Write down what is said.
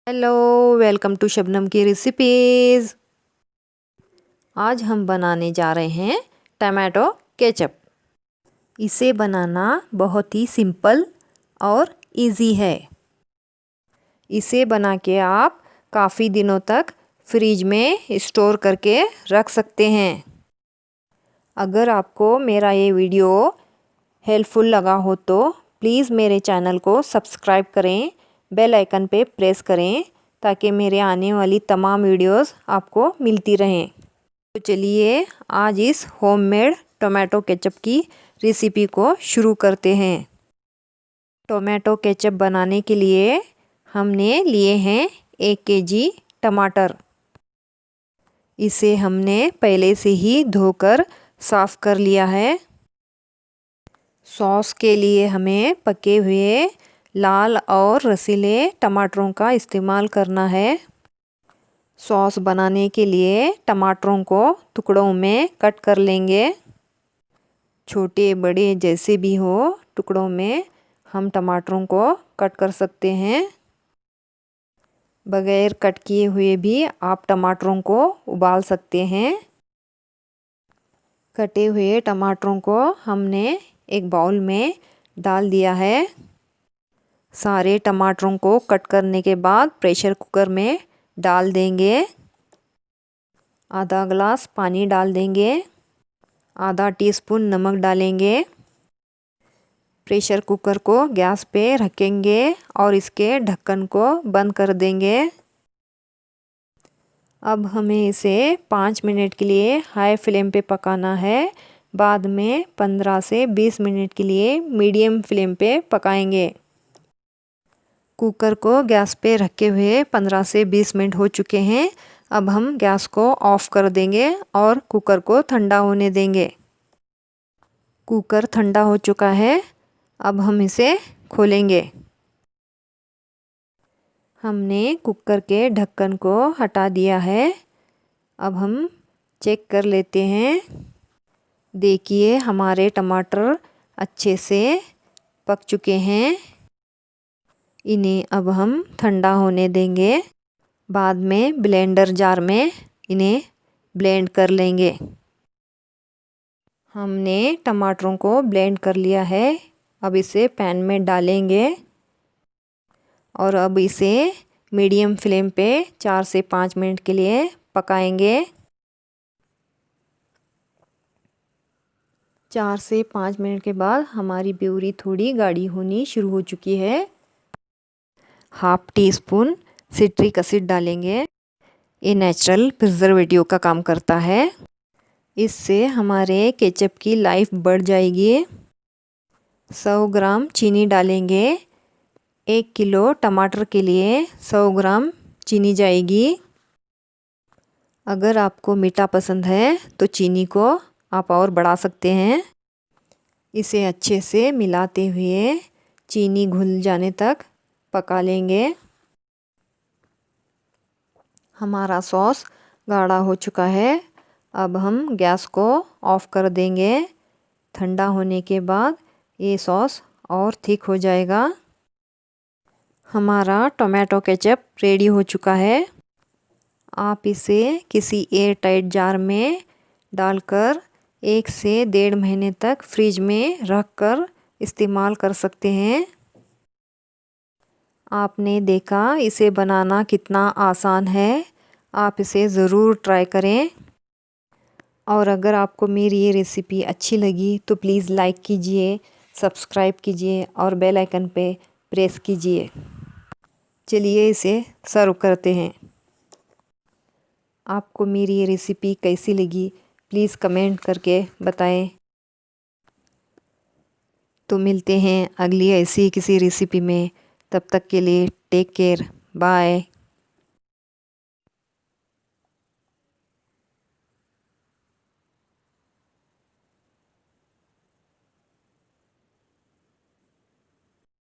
Hello, welcome to Shabnam की recipes. आज हम बनाने जा रहे हैं टमाटो केचप। इसे बनाना बहुत ही सिंपल और इजी है। इसे बना के आप काफ़ी दिनों तक फ्रिज में स्टोर करके रख सकते हैं। अगर आपको मेरा ये वीडियो हेल्पफुल लगा हो तो प्लीज़ मेरे चैनल को सब्सक्राइब करें, बेल आइकन पे प्रेस करें ताकि मेरे आने वाली तमाम वीडियोस आपको मिलती रहें। तो चलिए आज इस होममेड टोमेटो केचप की रेसिपी को शुरू करते हैं। टोमेटो केचप बनाने के लिए हमने लिए हैं 1 केजी टमाटर। इसे हमने पहले से ही धोकर साफ़ कर लिया है। सॉस के लिए हमें पके हुए लाल और रसीले टमाटरों का इस्तेमाल करना है। सॉस बनाने के लिए टमाटरों को टुकड़ों में कट कर लेंगे। छोटे बड़े जैसे भी हो टुकड़ों में हम टमाटरों को कट कर सकते हैं। बगैर कट किए हुए भी आप टमाटरों को उबाल सकते हैं। कटे हुए टमाटरों को हमने एक बाउल में डाल दिया है। सारे टमाटरों को कट करने के बाद प्रेशर कुकर में डाल देंगे। आधा ग्लास पानी डाल देंगे। आधा टीस्पून नमक डालेंगे। प्रेशर कुकर को गैस पे रखेंगे और इसके ढक्कन को बंद कर देंगे। अब हमें इसे 5 मिनट के लिए हाई फ्लेम पे पकाना है। बाद में 15 से 20 मिनट के लिए मीडियम फ्लेम पे पकाएंगे। कुकर को गैस पे रखे हुए 15 से 20 मिनट हो चुके हैं। अब हम गैस को ऑफ़ कर देंगे और कुकर को ठंडा होने देंगे। कुकर ठंडा हो चुका है। अब हम इसे खोलेंगे। हमने कुकर के ढक्कन को हटा दिया है। अब हम चेक कर लेते हैं। देखिए हमारे टमाटर अच्छे से पक चुके हैं। इन्हें अब हम ठंडा होने देंगे। बाद में ब्लेंडर जार में इन्हें ब्लेंड कर लेंगे। हमने टमाटरों को ब्लेंड कर लिया है। अब इसे पैन में डालेंगे और अब इसे मीडियम फ्लेम पे 4 से 5 मिनट के लिए पकाएंगे। 4 से 5 मिनट के बाद हमारी प्यूरी थोड़ी गाढ़ी होनी शुरू हो चुकी है। Half tea spoon citric acid डालेंगे। ये नेचुरल प्रिजर्वेटिव का काम करता है। इससे हमारे केचप की लाइफ बढ़ जाएगी। 100 ग्राम चीनी डालेंगे। 1 किलो टमाटर के लिए 100 ग्राम चीनी जाएगी। अगर आपको मीठा पसंद है तो चीनी को आप और बढ़ा सकते हैं। इसे अच्छे से मिलाते हुए चीनी घुल जाने तक पका लेंगे। हमारा सॉस गाढ़ा हो चुका है। अब हम गैस को ऑफ़ कर देंगे। ठंडा होने के बाद ये सॉस और थिक हो जाएगा। हमारा टोमेटो केचप रेडी हो चुका है। आप इसे किसी एयर टाइट जार में डालकर 1 से 1.5 महीने तक फ्रिज में रख कर इस्तेमाल कर सकते हैं। आपने देखा इसे बनाना कितना आसान है। आप इसे ज़रूर ट्राई करें। और अगर आपको मेरी ये रेसिपी अच्छी लगी तो प्लीज़ लाइक कीजिए, सब्सक्राइब कीजिए और बेल आइकन पे प्रेस कीजिए। चलिए इसे सर्व करते हैं। आपको मेरी ये रेसिपी कैसी लगी प्लीज़ कमेंट करके बताएं। तो मिलते हैं अगली ऐसी किसी रेसिपी में। तब तक के लिए टेक केयर, बाय।